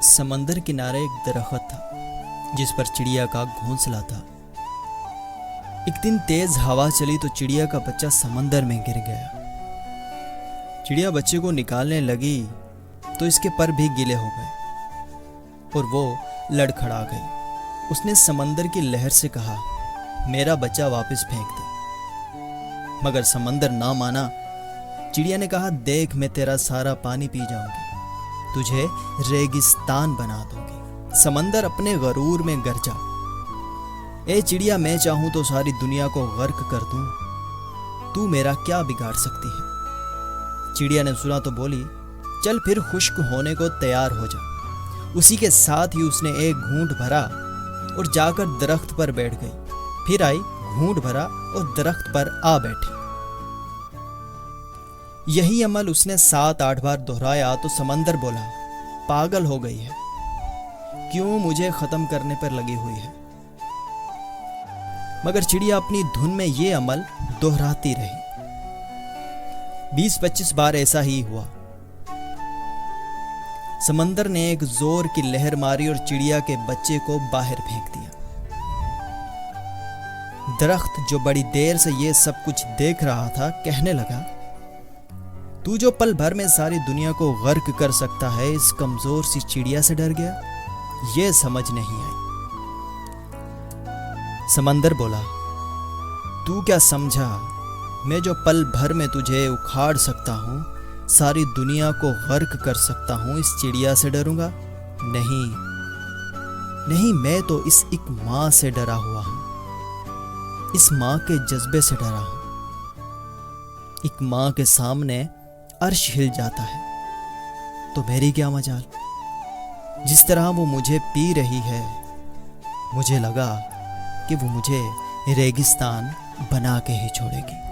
समंदर किनारे एक दरख्त था जिस पर चिड़िया का घोंसला था। एक दिन तेज हवा चली तो चिड़िया का बच्चा समंदर में गिर गया। चिड़िया बच्चे को निकालने लगी तो इसके पर भी गीले हो गए और वो लड़खड़ा गई। उसने समंदर की लहर से कहा, मेरा बच्चा वापस फेंक दे। मगर समंदर ना माना। चिड़िया ने कहा, देख मैं तेरा सारा पानी पी जाऊंगी, तुझे रेगिस्तान बना दूंगी। समंदर अपने गरूर में गरजा, ए चिड़िया मैं चाहूं तो सारी दुनिया को गर्क कर दूं, तू मेरा क्या बिगाड़ सकती है। चिड़िया ने सुना तो बोली, चल फिर खुश्क होने को तैयार हो जा। उसी के साथ ही उसने एक घूंट भरा और जाकर दरख्त पर बैठ गई। फिर आई, घूंट भरा और दरख्त पर आ बैठी। यही अमल उसने 7-8 बार दोहराया तो समंदर बोला, पागल हो गई है, क्यों मुझे खत्म करने पर लगी हुई है। मगर चिड़िया अपनी धुन में ये अमल दोहराती रही। 20-25 बार ऐसा ही हुआ। समंदर ने एक जोर की लहर मारी और चिड़िया के बच्चे को बाहर फेंक दिया। दरख्त जो बड़ी देर से ये सब कुछ देख रहा था कहने लगा, तू जो पल भर में सारी दुनिया को गर्क कर सकता है, इस कमजोर सी चिड़िया से डर गया, ये समझ नहीं आई। समंदर बोला, तू क्या समझा, मैं जो पल भर में तुझे उखाड़ सकता हूं, सारी दुनिया को गर्क कर सकता हूं, इस चिड़िया से डरूंगा? नहीं नहीं, मैं तो इस एक माँ से डरा हुआ हूं, इस माँ के जज्बे से डरा हूं। एक माँ के सामने अर्श हिल जाता है तो मेरी क्या मजाल। जिस तरह वो मुझे पी रही है, मुझे लगा कि वो मुझे रेगिस्तान बना के ही छोड़ेगी।